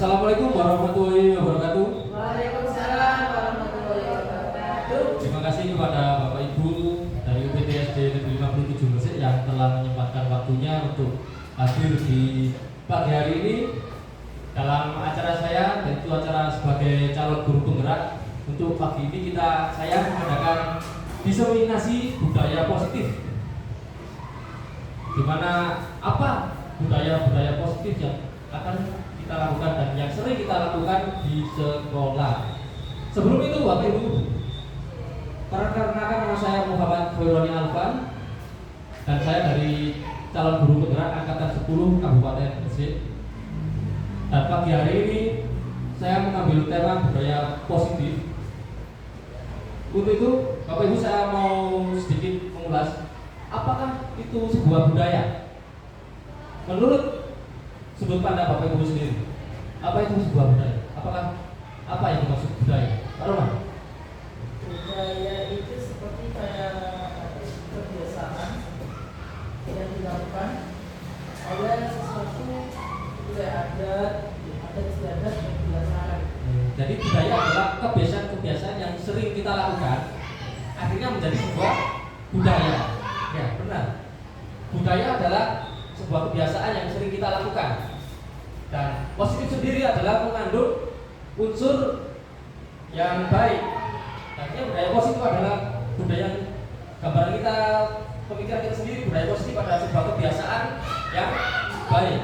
Assalamualaikum warahmatullahi wabarakatuh. Waalaikumsalam warahmatullahi wabarakatuh. Terima kasih kepada Bapak Ibu dari UPTSD Negeri 57 Gresik yang telah menyempatkan waktunya untuk hadir di pagi hari ini dalam acara saya, yaitu acara sebagai calon guru penggerak. Untuk pagi ini saya mengadakan diseminasi budaya positif, di mana apa budaya positif yang akan kita lakukan dan yang sering kita lakukan di sekolah. Sebelum itu Bapak Ibu, perkenalkan nama saya Muhammad Khaironi Alfan dan saya dari calon guru penggerak angkatan 10 Kabupaten Gresik. Dan pagi hari ini saya mengambil tema budaya positif. Untuk itu Bapak Ibu, saya mau sedikit mengulas apakah itu sebuah budaya. Menurut sudut pandang Bapak Ibu sendiri, apa itu sebuah budaya? Apa yang dimaksud budaya? Pak Roman? Budaya itu seperti kayak kebiasaan yang dilakukan oleh sesuatu budaya adat istiadat yang kebiasaan. Jadi budaya adalah kebiasaan-kebiasaan yang sering kita lakukan, akhirnya menjadi sebuah budaya. Ya, benar. Budaya adalah sebuah kebiasaan yang sering kita lakukan. Dan positif sendiri adalah mengandung unsur yang baik. Artinya budaya positif adalah budaya gambaran kita, pemikiran kita sendiri. Budaya positif adalah sebuah kebiasaan yang baik.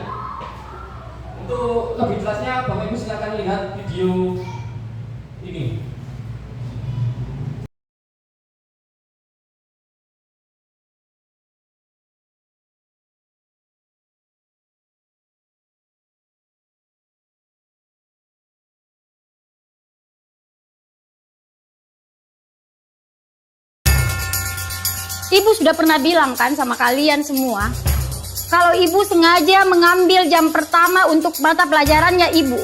Untuk lebih jelasnya Bapak Ibu silakan lihat video ini. Ibu sudah pernah bilang kan sama kalian semua, kalau ibu sengaja mengambil jam pertama untuk mata pelajarannya ibu,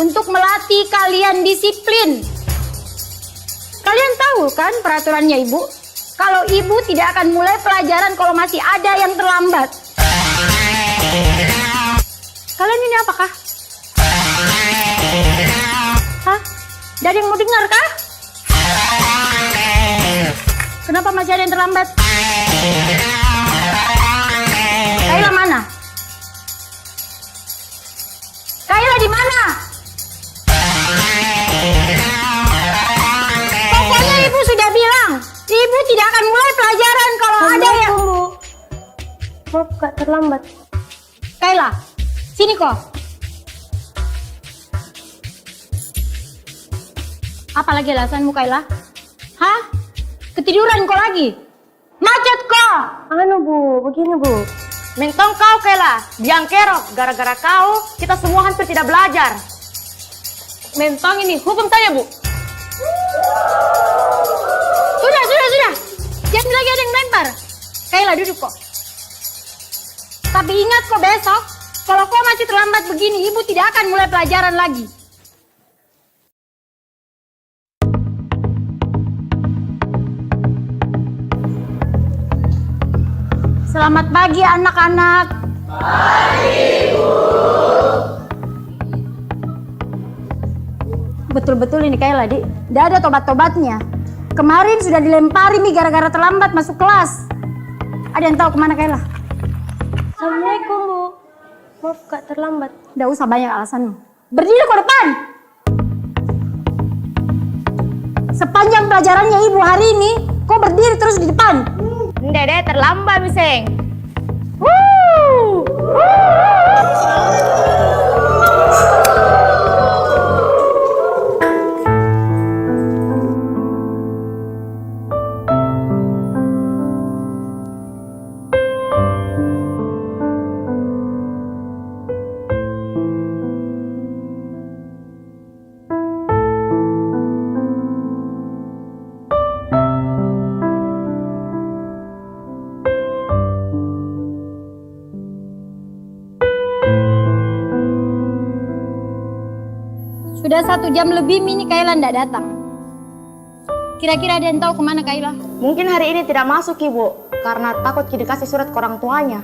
untuk melatih kalian disiplin. Kalian tahu kan peraturannya ibu? Kalau ibu tidak akan mulai pelajaran kalau masih ada yang terlambat. Kalian ini apakah? Hah? Ada yang mau dengar kah? Kenapa masih ada yang terlambat? Kaila mana? Kaila di mana? Pokoknya ibu sudah bilang, ibu tidak akan mulai pelajaran kalau ada yang... Maaf Kak, terlambat. Kaila, sini kok. Apa lagi alasanmu Kaila? Hah? Ketiduran kau lagi? Macet kau! Anu Bu, begini Bu. Mentong kau Kaila, biang kerok. Gara-gara kau, kita semua hampir tidak belajar. Mentong ini, hukum saya Bu. Sudah. Jangan lagi ada yang melempar. Kaila duduk kok. Tapi ingat kok besok, kalau kau masih terlambat begini, ibu tidak akan mulai pelajaran lagi. Selamat pagi anak-anak. Pagi, Bu. Betul-betul ini Kaila, Dik. Tidak ada tobat-tobatnya. Kemarin sudah dilempari nih gara-gara terlambat masuk kelas. Ada yang tahu kemana Kaila? Assalamualaikum Bu. Maaf Kak, terlambat. Tidak usah banyak alasanmu. Berdiri ke depan. Sepanjang pelajarannya ibu hari ini, kau berdiri terus di depan. Dede terlambat miseng. Sudah 1 jam lebih Mini Kaila tidak datang. Kira-kira ada yang tahu kemana Kaila? Mungkin hari ini tidak masuk Ibu, karena takut dikasih surat ke orang tuanya.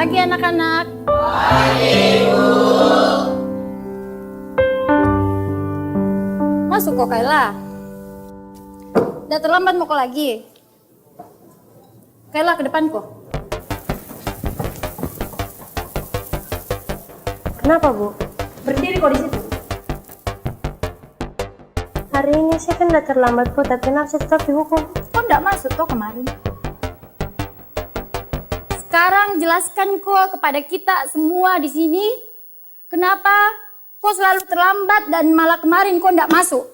pagi anak-anak. Masuk kok Kayla. Udah terlambat mau kok lagi. Kayla ke depan kok. Kenapa, Bu? Berdiri kok di situ. Hari ini saya kan udah terlambat, Bu, tapi saya tetap dihukum. Kok enggak masuk kok kemarin? Sekarang jelaskan kok kepada kita semua di sini kenapa kok selalu terlambat dan malah kemarin kok enggak masuk.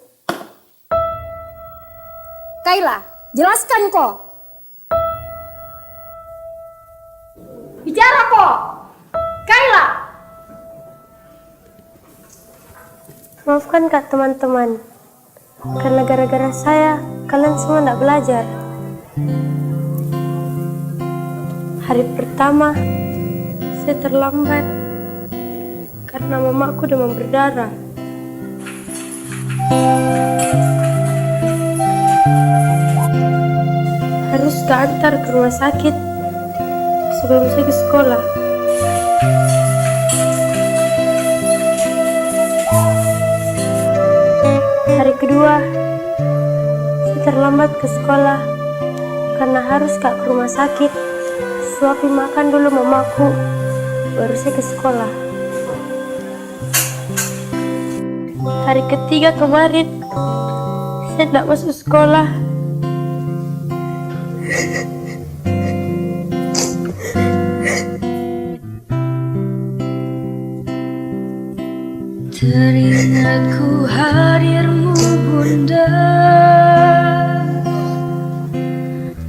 Kayla, jelaskan kok. Bicara kok. Kayla. Maafkan Kak teman-teman. Karena gara-gara saya, kalian semua enggak belajar. Hari pertama, saya terlambat karena mamaku demam berdarah. Harus keantar ke rumah sakit sebelum saya ke sekolah. Hari kedua, saya terlambat ke sekolah karena harus ke rumah sakit. Suapin makan dulu mamaku, baru saya ke sekolah. Hari ketiga kemarin, saya tidak masuk sekolah. Teringatku hadirmu bunda,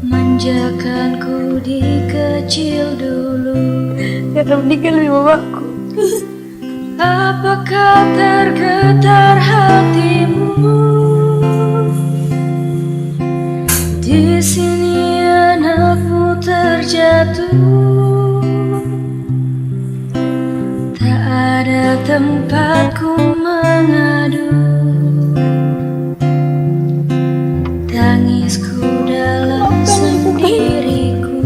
manjakanku di kecil dulu. Karena meninggal mamaku. Apakah tergetar hatimu? Di sini anakmu terjatuh. Tak ada tempatku mengadu. Tangisku dalam sendiriku.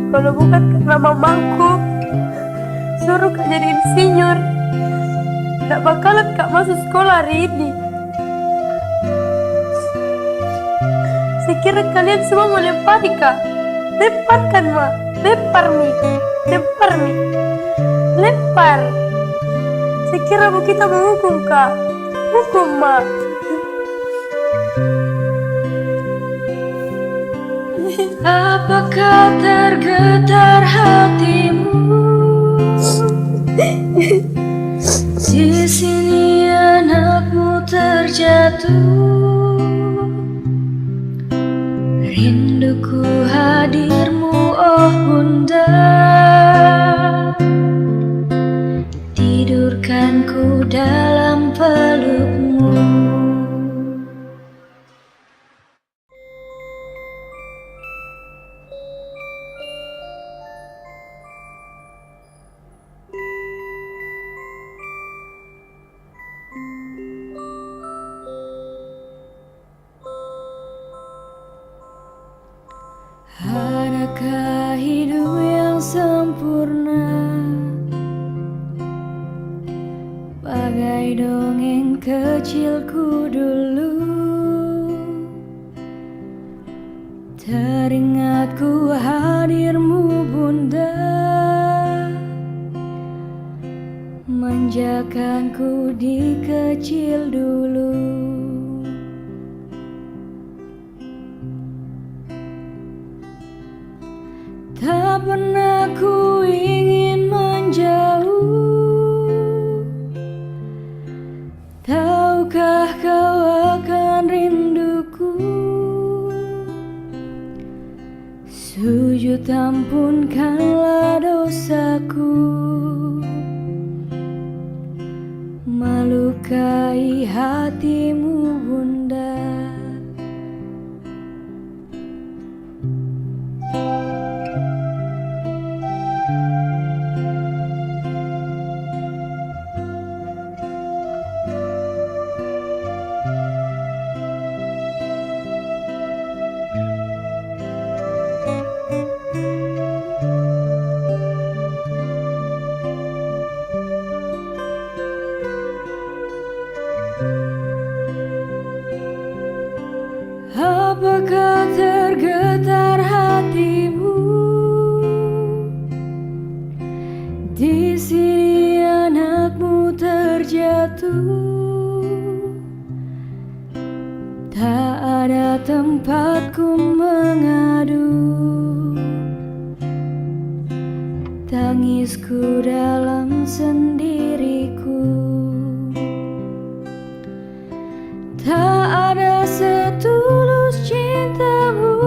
Kalau bukan karena mamaku suruh Kak jadi insinyur, tidak bakalan Kak masuk sekolah hari ini. Saya kira kalian semua mau lempari Kak. Lemparkan Ma, lempar Mi, lempar Mi, lempar. Saya kira Bu kita menghukum Kak. Hukum Ma. Apakah tergetar hatimu? Di sini anakmu terjatuh. Rinduku hadirmu oh bunda. Tidurkanku dalam pelukmu. Adakah hidup yang sempurna bagai dongeng kecilku dulu? Teringatku hadirmu bunda, manjakanku di kecil dulu. Tak pernah ku ingin menjauh. Tahukah kau akan rinduku? Sujud ampunkanlah dosaku, melukai hatimu bunda. Apakah tergetar hatimu? Di sini anakmu terjatuh, tak ada tempatku mengadu. Tangisku dalam sendiriku, tak ada setulus cintamu,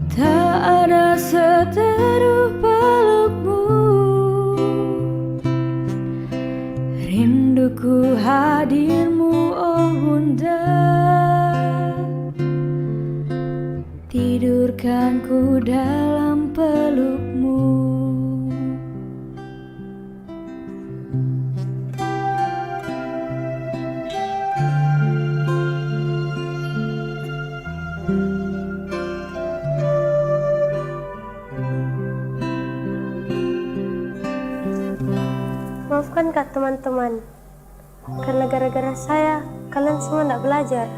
tak ada seteduh pelukmu. Rinduku hadirmu, oh bunda. Tidurkan ku dalam pelukmu. Maafkan kak teman-teman, karena gara-gara saya kalian semua tidak belajar.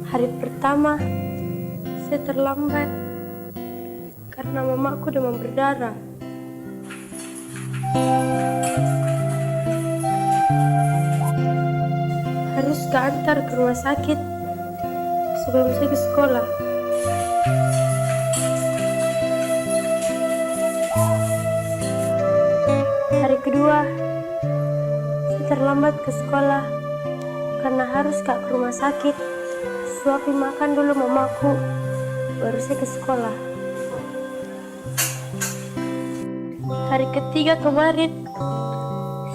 Hari pertama saya terlambat karena mamaku demam berdarah. Harus keantar ke rumah sakit sebelum saya ke sekolah. Hari kedua saya terlambat ke sekolah karena harus kak ke rumah sakit suapin makan dulu mamaku, baru saya ke sekolah. Hari ketiga kemarin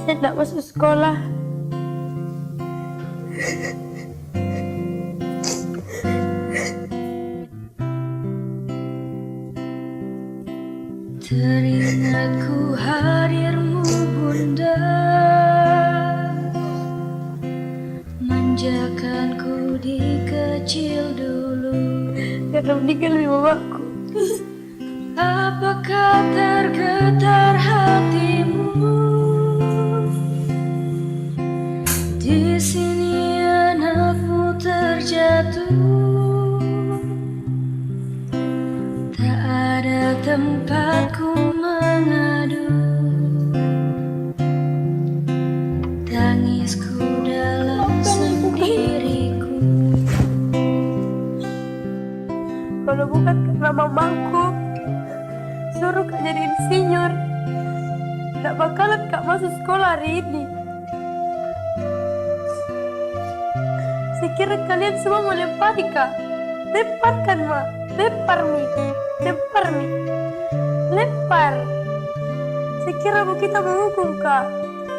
saya tidak masuk sekolah. Teringatku hadirmu bunda, manjakanku di kecil dulu. Karena meninggal mamaku. Apakah tergetar hatimu? Di sini anakmu terjatuh, tak ada tempatku mengadu. Tangisku dalam sendiriku. Kalau bukan karena mamaku suruh kak jadi insinyur, tidak bakalan kak masuk sekolah hari ini. Saya kira kalian semua mau lempari kak. Lemparkan mak, lempar mi, lempar mi, lempar. Saya kira bu kita menghukum kak,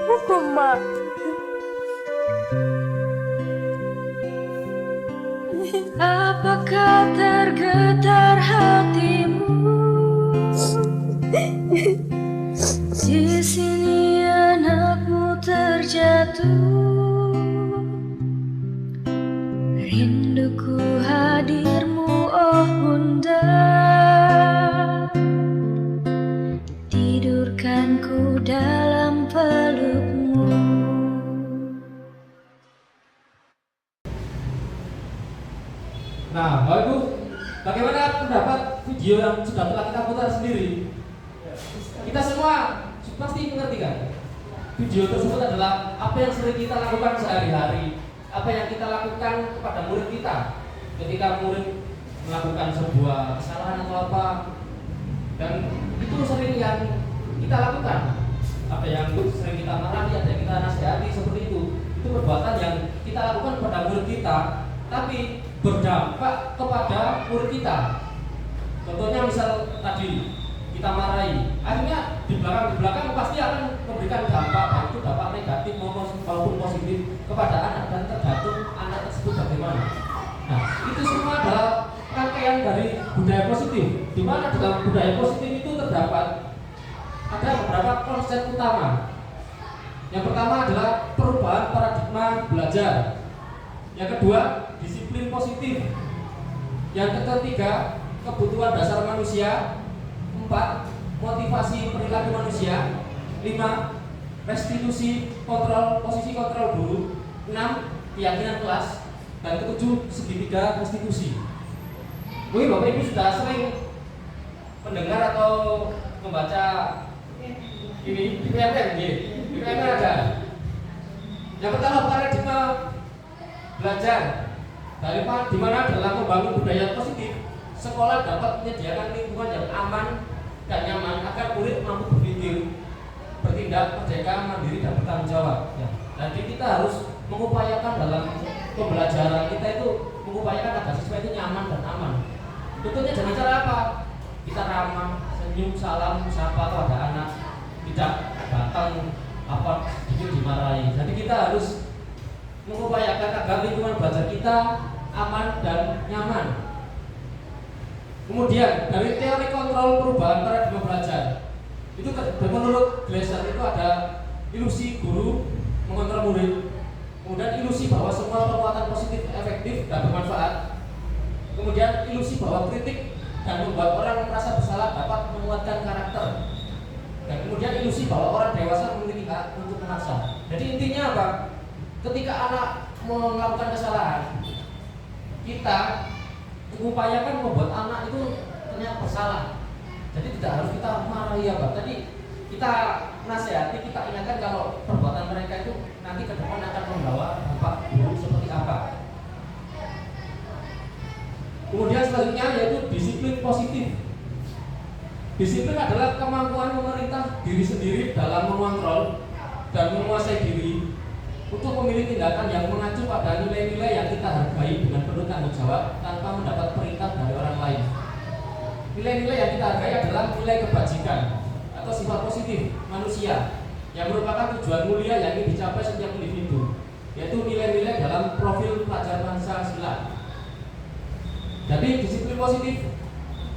hukum mak. Apakah tergetar hatimu? Di sini anakmu terjatuh, rinduku hadirmu, oh bunda. Tidurkan ku dalam pelukmu. Nah, Bapak Ibu, bagaimana pendapat video yang sudah telah kita putar sendiri? Kita semua pasti mengerti kan? Video tersebut adalah apa yang sering kita lakukan sehari-hari, apa yang kita lakukan kepada murid kita ketika murid melakukan sebuah kesalahan atau apa, dan itu sering yang kita lakukan. Apa yang sering kita marahi, ada yang kita nasihati seperti itu perbuatan yang kita lakukan kepada murid kita, tapi berdampak kepada murid kita. Contohnya misal tadi kita marahi, akhirnya di belakang pasti akan memberikan dampak, baik itu dampak negatif maupun positif kepada anak, dan tergantung anak tersebut bagaimana. Nah, itu semua adalah rangkaian dari budaya positif, di mana dalam budaya positif itu terdapat ada beberapa konsep utama. Yang pertama adalah perubahan paradigma belajar. Yang kedua, disiplin positif. Yang ketiga, kebutuhan dasar manusia. 4, motivasi perilaku manusia. 5, restitusi kontrol, posisi kontrol guru. 6. Keyakinan kelas. Dan ke-7 segitiga restitusi. Mungkin Bapak Ibu sudah sering mendengar atau membaca ini di PMR, di PMR ada. Yang pertama paradigma belajar dari di mana dalam membangun budaya positif, sekolah dapat menyediakan lingkungan yang aman dan nyaman agar murid mampu berpikir, bertindak merdeka, mandiri dan bertanggung jawab. Ya. Jadi kita harus mengupayakan dalam pembelajaran kita itu mengupayakan agar siswa itu nyaman dan aman. Tentunya dengan cara apa? Kita ramah, senyum, salam, sapa kalau ada anak, tidak datang apa sedikit dimarahi. Jadi kita harus mengupayakan agar lingkungan belajar kita aman dan nyaman. Kemudian dari teori kontrol perubahan paradigma belajar itu menurut Glaser itu ada ilusi guru mengontrol murid, kemudian ilusi bahwa semua perbuatan positif efektif dan bermanfaat, kemudian ilusi bahwa kritik dan membuat orang merasa bersalah dapat menguatkan karakter, dan kemudian ilusi bahwa orang dewasa memiliki hak untuk memaksa. Jadi intinya apa? Ketika anak melakukan kesalahan, kita mengupayakan membuat anak itu ternyata bersalah. Jadi tidak harus kita marahi apa. Tadi kita nasihati, kita ingatkan kalau perbuatan mereka itu nanti ke depan akan membawa dampak buruk seperti apa. Kemudian selanjutnya yaitu disiplin positif. Disiplin adalah kemampuan memerintah diri sendiri dalam mengontrol dan menguasai diri untuk memilih tindakan yang mengacu pada nilai-nilai yang kita hargai dengan penuh tanggung jawab tanpa mendapat perintah dari orang lain. Nilai-nilai yang kita hargai adalah nilai kebajikan atau sifat positif manusia yang merupakan tujuan mulia yang ingin dicapai setiap individu, yaitu nilai-nilai dalam profil pelajar Pancasila. Jadi disiplin positif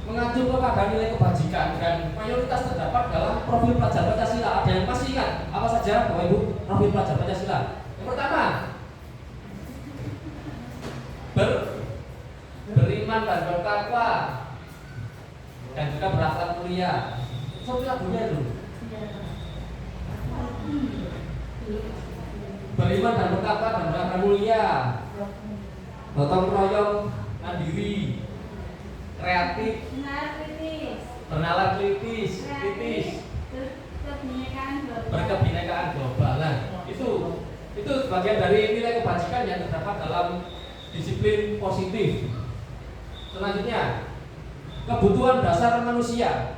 mengacu kepada nilai kebajikan dan mayoritas terdapat dalam profil pelajar Pancasila. Ada yang masih ingat apa saja Bapak Ibu profil pelajar Pancasila? Yang pertama, beriman dan bertakwa dan juga berakhlak mulia. Seperti lagunya itu. Beriman dan bertakwa dan berakhlak mulia, gotong royong, mandiri, kreatif, bernalar kritis, berkebinekaan global. Nah, itu bagian dari nilai kebajikan yang terdapat dalam disiplin positif. Selanjutnya, kebutuhan dasar manusia.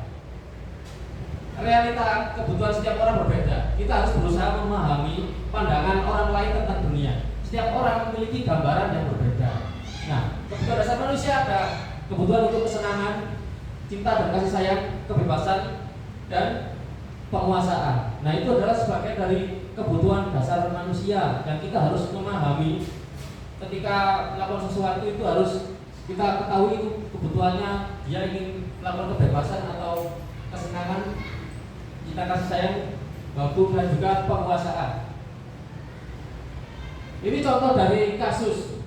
Realita kebutuhan setiap orang berbeda. Kita harus berusaha memahami pandangan orang lain tentang dunia. Setiap orang memiliki gambaran yang berbeda. Nah, kebutuhan dasar manusia ada kebutuhan untuk kesenangan, cinta dan kasih sayang, kebebasan, dan penguasaan. Nah, itu adalah sebagian dari kebutuhan dasar manusia yang kita harus memahami. Ketika melakukan sesuatu itu harus kita ketahui itu kebutuhannya, dia ingin melakukan kebebasan atau kesenangan, cinta kasih sayang, waktu dan juga penguasaan. Ini contoh dari kasus,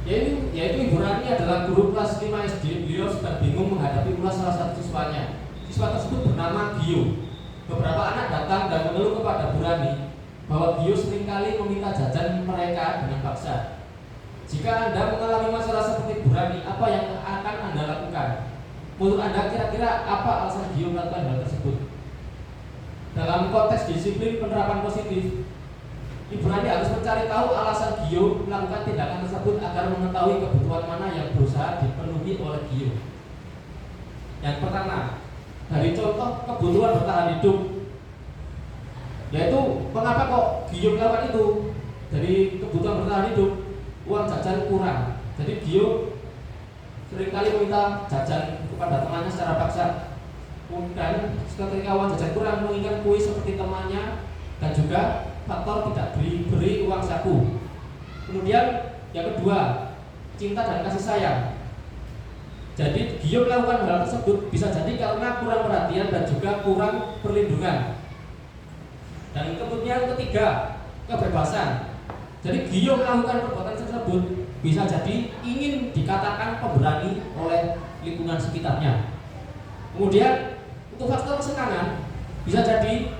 yaitu Ibu Rani adalah guru kelas 5 SD. Beliau sedang bingung menghadapi ulas salah satu siswanya. Siswa tersebut bernama Gio. Beberapa anak datang dan mengeluh kepada Bu Rani bahwa Gio seringkali meminta jajan mereka dengan paksa. Jika Anda mengalami masalah seperti Bu Rani, apa yang akan Anda lakukan? Menurut Anda kira-kira apa alasan Gio melakukan hal tersebut? Dalam konteks disiplin penerapan positif, Ibu Rani harus mencari tahu alasan Gio melakukan tindakan tersebut agar mengetahui kebutuhan mana yang berusaha dipenuhi oleh Gio. Yang pertama, dari contoh kebutuhan bertahan hidup, yaitu mengapa kok Gio melakukan itu? Dari kebutuhan bertahan hidup, uang jajan kurang. Jadi Gio seringkali meminta jajan kepada temannya secara paksa. Dan ketika uang jajan kurang, mengingat kue seperti temannya, dan juga faktor tidak diberi uang saku. Kemudian yang kedua, cinta dan kasih sayang. Jadi Gio melakukan hal tersebut bisa jadi karena kurang perhatian dan juga kurang perlindungan. Dan kemudian ketiga, kebebasan. Jadi Gio melakukan perbuatan tersebut bisa jadi ingin dikatakan pemberani oleh lingkungan sekitarnya. Kemudian untuk faktor kesenangan bisa jadi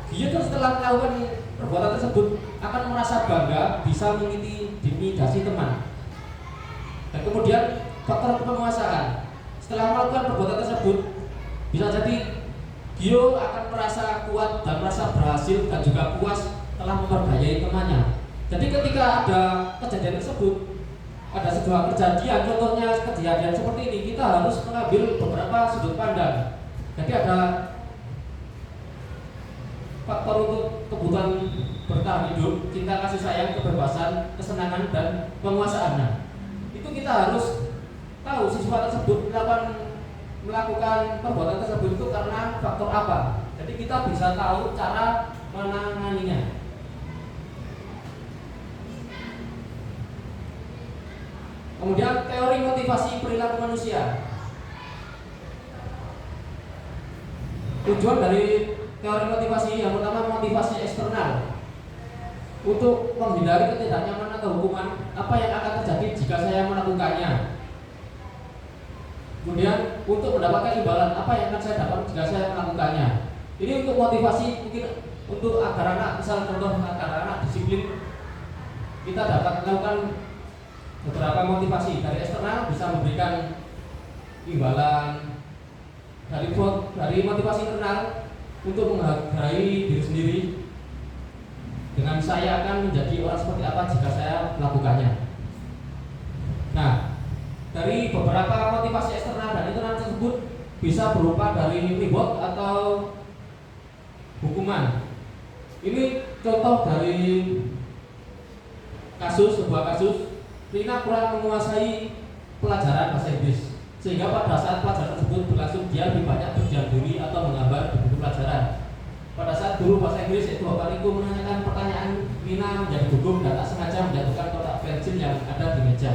dia tuh setelah melakukan perbuatan tersebut akan merasa bangga bisa mengintimidasi teman. Dan kemudian faktor penguasaan, setelah melakukan perbuatan tersebut bisa jadi dia akan merasa kuat dan merasa berhasil dan juga puas telah memperdayai temannya. Jadi ketika ada kejadian tersebut, ada sebuah kejadian, contohnya kejadian seperti ini, kita harus mengambil beberapa sudut pandang. Jadi ada faktor untuk kebutuhan bertahan hidup, cinta, kasih sayang, kebebasan, kesenangan, dan penguasaan. Nah, itu kita harus tahu siswa tersebut melakukan perbuatan tersebut itu karena faktor apa. Jadi kita bisa tahu cara menanganinya. Kemudian teori motivasi perilaku manusia. Tujuan dari teori motivasi yang pertama motivasi eksternal, untuk menghindari ketidaknyamanan atau hukuman apa yang akan terjadi jika saya melakukannya. Kemudian untuk mendapatkan imbalan apa yang akan saya dapat jika saya melakukannya. Ini untuk motivasi mungkin untuk agar anak, misal contoh agar anak disiplin, kita dapat melakukan beberapa motivasi. Dari eksternal bisa memberikan imbalan, dari motivasi internal untuk menghargai diri sendiri dengan saya akan menjadi orang seperti apa jika saya melakukannya. Nah, dari beberapa motivasi eksternal dan internal tersebut bisa berupa dari reward atau hukuman. Ini contoh dari sebuah kasus Rina kurang menguasai pelajaran bahasa Inggris, sehingga pada saat pelajaran tersebut berlangsung dia lebih banyak berdiam diri atau menggambar di buku pelajaran. Pada saat guru bahasa Inggris yaitu Bapak Riko menanyakan pertanyaan, Rina menjadi gugup dan tak sengaja menjatuhkan kotak pensil yang ada di meja.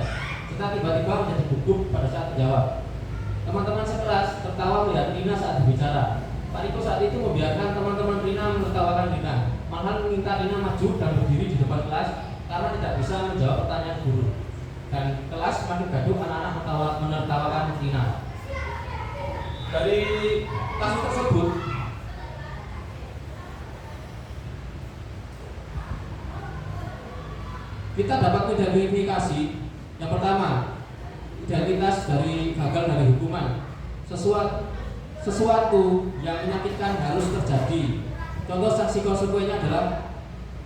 Kita tiba-tiba menjadi gugup pada saat menjawab. Teman-teman sekelas tertawa melihat Rina saat berbicara. Pak Riko saat itu membiarkan teman-teman Rina menertawakan Rina, malah meminta Rina maju dan berdiri di depan kelas karena tidak bisa menjawab pertanyaan guru. Dan kelas semakin gaduh, anak-anak menertawakan Rina. Dari kasus tersebut kita dapat mengidentifikasi yang pertama, identitas dari gagal dari hukuman. Sesuatu yang menyakitkan harus terjadi. Contoh sanksi konsekuensinya adalah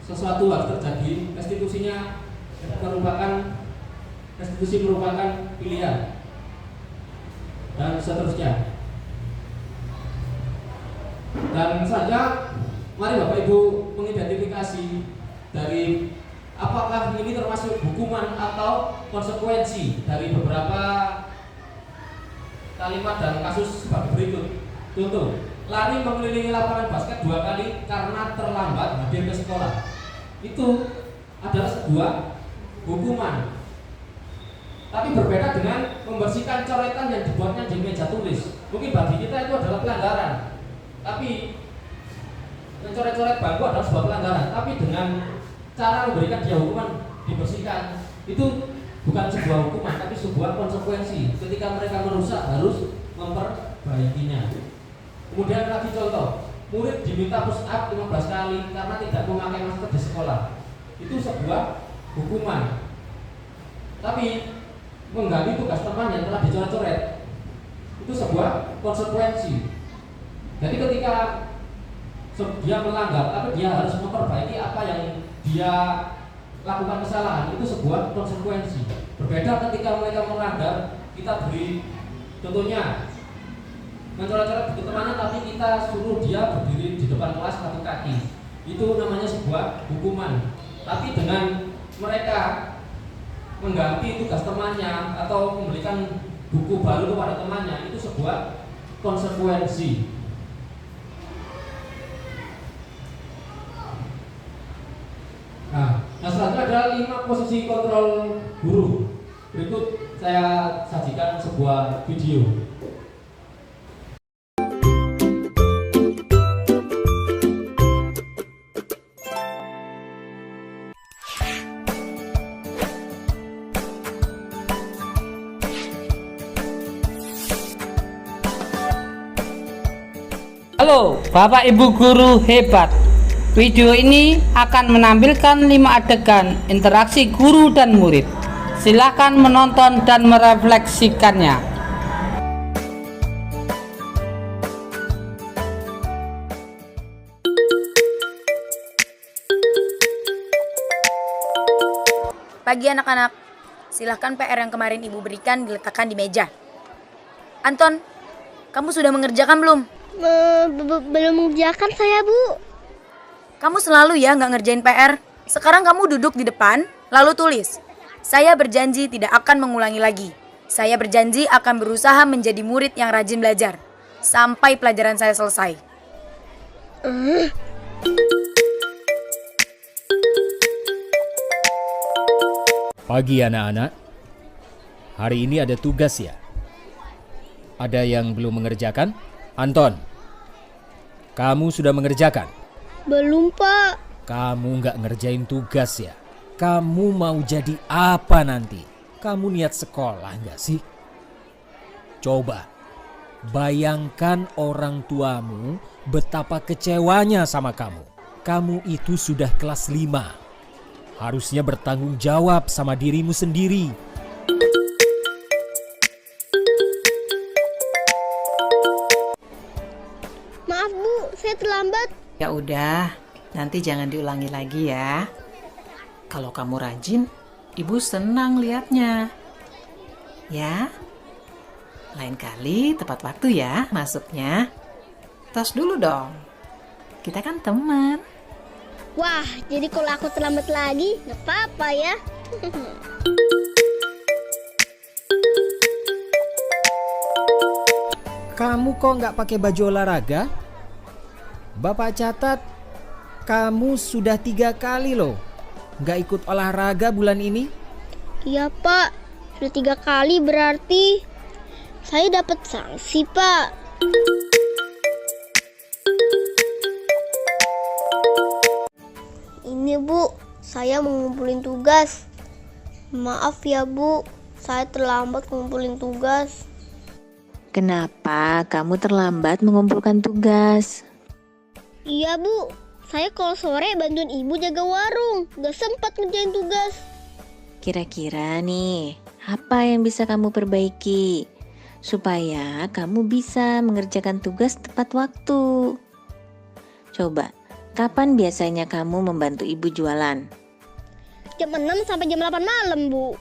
sesuatu harus terjadi, restitusi merupakan pilihan, dan seterusnya. Dan saja, mari Bapak Ibu mengidentifikasi dari apakah ini termasuk hukuman atau konsekuensi dari beberapa kalimat dan kasus sebagai berikut. Contoh, lari mengelilingi lapangan basket 2 kali karena terlambat hadir ke sekolah. Itu adalah sebuah hukuman. Tapi berbeda dengan membersihkan coretan yang dibuatnya di meja tulis. Mungkin bagi kita itu adalah pelanggaran, tapi mencoret-coret bangku adalah sebuah pelanggaran. Tapi dengan cara memberikan dia hukuman, dibersihkan, itu bukan sebuah hukuman, tapi sebuah konsekuensi. Ketika mereka merusak harus memperbaikinya. Kemudian lagi contoh, murid diminta push up 15 kali karena tidak memakai masker di sekolah. Itu sebuah hukuman. Tapi mengganti tugas teman yang telah dicoret-coret, itu sebuah konsekuensi. Jadi ketika dia melanggar, tapi dia harus memperbaiki apa yang dia lakukan kesalahan, itu sebuah konsekuensi. Berbeda ketika mereka melanggar, kita beri contohnya mencoret-coret buku temannya, tapi kita suruh dia berdiri di depan kelas satu kaki, itu namanya sebuah hukuman. Tapi dengan mereka mengganti tugas temannya atau memberikan buku baru kepada temannya, itu sebuah konsekuensi. Nah, selanjutnya ada 5 posisi kontrol guru. Berikut saya sajikan sebuah video. Halo, Bapak Ibu guru hebat. Video ini akan menampilkan 5 adegan interaksi guru dan murid. Silakan menonton dan merefleksikannya. Pagi anak-anak, silahkan PR yang kemarin ibu berikan diletakkan di meja. Anton, kamu sudah mengerjakan belum? Belum mengerjakan saya, Bu. Kamu selalu ya nggak ngerjain PR. Sekarang kamu duduk di depan, lalu tulis. Saya berjanji tidak akan mengulangi lagi. Saya berjanji akan berusaha menjadi murid yang rajin belajar. Sampai pelajaran saya selesai. Pagi anak-anak. Hari ini ada tugas ya? Ada yang belum mengerjakan? Anton, kamu sudah mengerjakan? Belum, Pak. Kamu nggak ngerjain tugas ya? Kamu mau jadi apa nanti? Kamu niat sekolah nggak sih? Coba, bayangkan orang tuamu betapa kecewanya sama kamu. Kamu itu sudah kelas 5. Harusnya bertanggung jawab sama dirimu sendiri. Maaf, Bu. Saya terlambat. Ya udah, nanti jangan diulangi lagi ya. Kalau kamu rajin, Ibu senang lihatnya. Ya, lain kali tepat waktu ya masuknya. Tos dulu dong. Kita kan teman. Wah, jadi kalau aku terlambat lagi, nggak apa-apa ya. Kamu kok nggak pakai baju olahraga? Bapak catat, kamu sudah 3 kali loh nggak ikut olahraga bulan ini. Iya, Pak. Sudah 3 kali berarti saya dapat sanksi, Pak. Ini, Bu. Saya mau ngumpulin tugas. Maaf ya, Bu. Saya terlambat ngumpulin tugas. Kenapa kamu terlambat mengumpulkan tugas? Iya, Bu. Saya kalau sore bantuin ibu jaga warung. Gak sempat ngerjain tugas. Kira-kira nih, apa yang bisa kamu perbaiki supaya kamu bisa mengerjakan tugas tepat waktu? Coba, kapan biasanya kamu membantu ibu jualan? Jam 6 sampai jam 8 malam, Bu.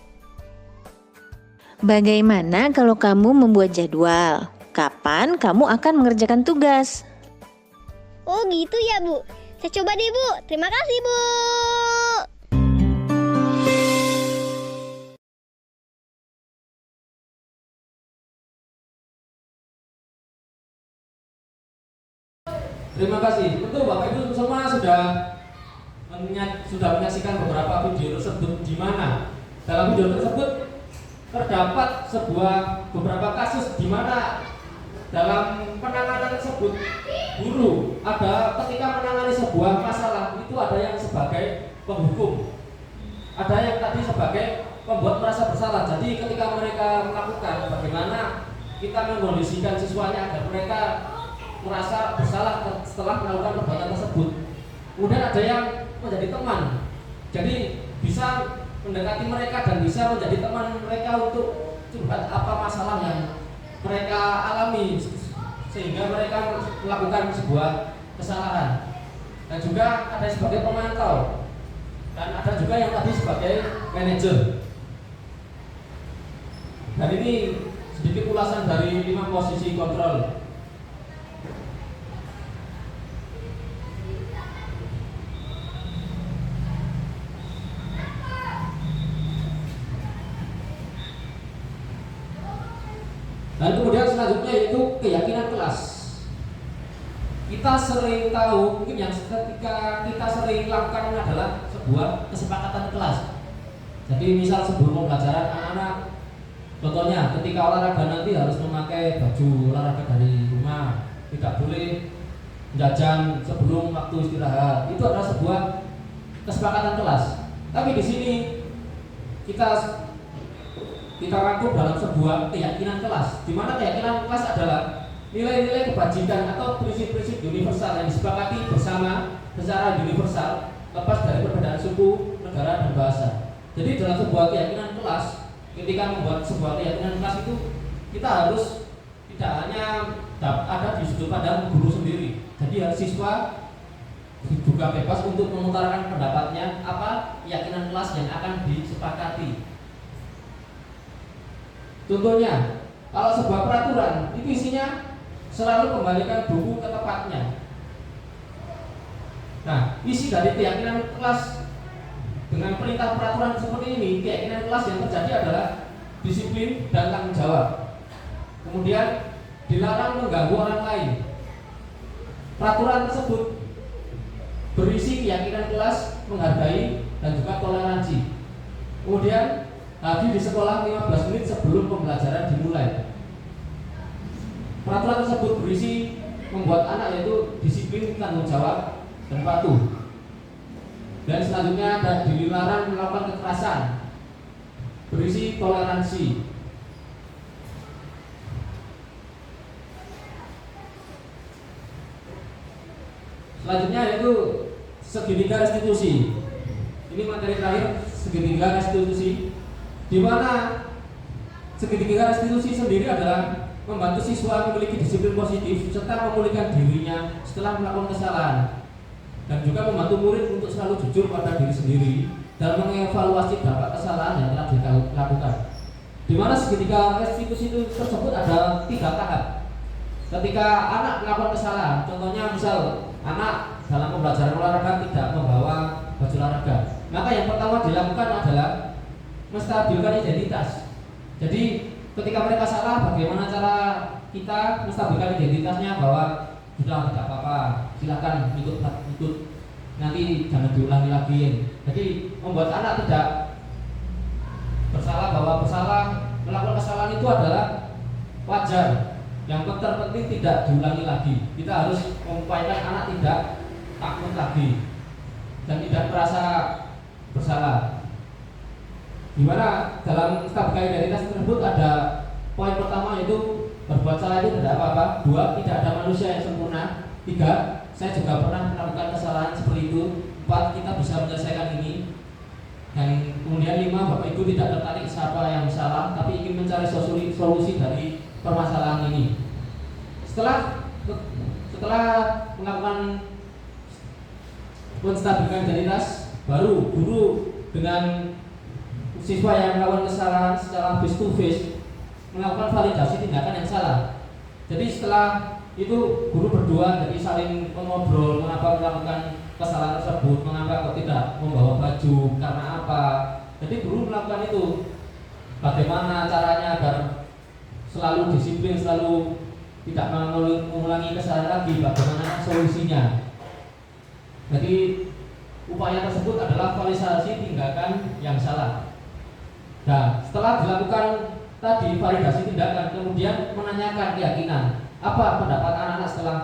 Bagaimana kalau kamu membuat jadwal? Kapan kamu akan mengerjakan tugas? Oh gitu ya, Bu. Saya coba deh, Bu. Terima kasih, Bu. Terima kasih. Tentu Bapak Ibu semua sudah menyaksikan beberapa video tersebut, di mana dalam video tersebut terdapat beberapa kasus di mana dalam penanganan tersebut guru ada ketika menangani sebuah masalah itu ada yang sebagai penghukum, ada yang tadi sebagai pembuat merasa bersalah. Jadi ketika mereka melakukan, bagaimana kita mengkondisikan siswanya agar mereka merasa bersalah setelah melakukan perbuatan tersebut. Kemudian ada yang menjadi teman, jadi bisa mendekati mereka dan bisa menjadi teman mereka untuk curhat apa masalah yang mereka alami sehingga mereka melakukan sebuah kesalahan. Dan juga ada sebagai pemantau dan ada juga yang tadi sebagai manajer. Dan ini sedikit ulasan dari 5 posisi kontrol. Dan kemudian selanjutnya yaitu keyakinan kelas. Kita sering tahu, mungkin yang ketika kita sering lakukan adalah sebuah kesepakatan kelas. Jadi misal sebelum pembelajaran anak-anak, contohnya ketika olahraga nanti harus memakai baju olahraga dari rumah, tidak boleh jajan sebelum waktu istirahat. Itu adalah sebuah kesepakatan kelas. Tapi di sini kita rangkum dalam sebuah keyakinan kelas, di mana keyakinan kelas adalah nilai-nilai kebajikan atau prinsip-prinsip universal yang disepakati bersama secara universal lepas dari perbedaan suku, negara, dan bahasa. Jadi dalam sebuah keyakinan kelas, ketika membuat sebuah keyakinan kelas itu kita harus tidak hanya ada di sudut pandang guru sendiri. Jadi siswa dibuka bebas untuk mengutarakan pendapatnya apa keyakinan kelas yang akan disepakati. Contohnya, kalau sebuah peraturan itu isinya selalu kembalikan buku ke tempatnya. Nah, isi dari keyakinan kelas dengan perintah peraturan seperti ini, keyakinan kelas yang terjadi adalah disiplin dan tanggung jawab. Kemudian dilarang mengganggu orang lain. Peraturan tersebut berisi keyakinan kelas, menghargai, dan juga toleransi. Kemudian hadir di sekolah 15 menit sebelum pembelajaran dimulai. Peraturan tersebut berisi membuat anak yaitu disiplin, tanggung jawab, dan patuh. Dan selanjutnya dilarang melakukan kekerasan, berisi toleransi. Selanjutnya yaitu segitiga restitusi. Ini materi terakhir, segitiga restitusi, di mana segitiga restitusi sendiri adalah membantu siswa memiliki disiplin positif serta memulihkan dirinya setelah melakukan kesalahan, dan juga membantu murid untuk selalu jujur pada diri sendiri dan mengevaluasi dampak kesalahan yang telah dilakukan. Di mana segitiga restitusi itu tersebut ada 3 tahap. Ketika anak melakukan kesalahan, contohnya misal anak dalam pembelajaran olahraga tidak membawa baju olahraga, maka yang pertama dilakukan adalah menstabilkan identitas. Jadi ketika mereka salah, bagaimana cara kita menstabilkan identitasnya bahwa sudah tidak apa-apa, silakan ikut, nanti jangan diulangi lagi. Jadi membuat anak tidak bersalah bahwa melakukan kesalahan itu adalah wajar. Yang terpenting tidak diulangi lagi. Kita harus mengupayakan anak tidak takut lagi dan tidak merasa bersalah. Di mana dalam menstabilkan identitas tersebut ada poin pertama yaitu berbuat salah itu tidak apa-apa. 2, tidak ada manusia yang sempurna. 3, saya juga pernah melakukan kesalahan seperti itu. 4, kita bisa menyelesaikan ini. Dan kemudian 5, Bapak Ibu tidak tertarik siapa yang salah, tapi ingin mencari solusi dari permasalahan ini. Setelah melakukan menstabilkan identitas, baru guru dengan siswa yang melakukan kesalahan secara face to face melakukan validasi tindakan yang salah. Jadi setelah itu guru berdua jadi saling mengobrol mengapa melakukan kesalahan tersebut, mengapa kok tidak membawa baju, karena apa. Jadi guru melakukan itu, bagaimana caranya agar selalu disiplin, selalu tidak mengulangi kesalahan lagi, bagaimana solusinya. Jadi upaya tersebut adalah validasi tindakan yang salah. Nah, setelah dilakukan tadi validasi tindakan, kemudian menanyakan keyakinan, apa pendapat anak-anak setelah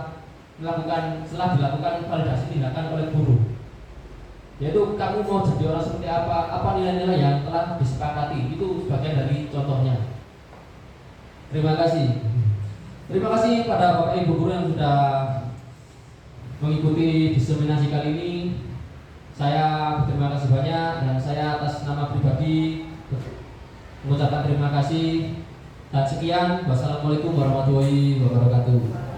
dilakukan validasi tindakan oleh guru. Yaitu kamu mau jadi orang seperti apa nilai-nilai yang telah disepakati, itu sebagian dari contohnya. Terima kasih. Terima kasih pada Bapak Ibu guru yang sudah mengikuti diseminasi kali ini. Saya berterima kasih banyak dan saya atas nama pribadi mengucapkan terima kasih dan sekian. Wassalamualaikum warahmatullahi wabarakatuh.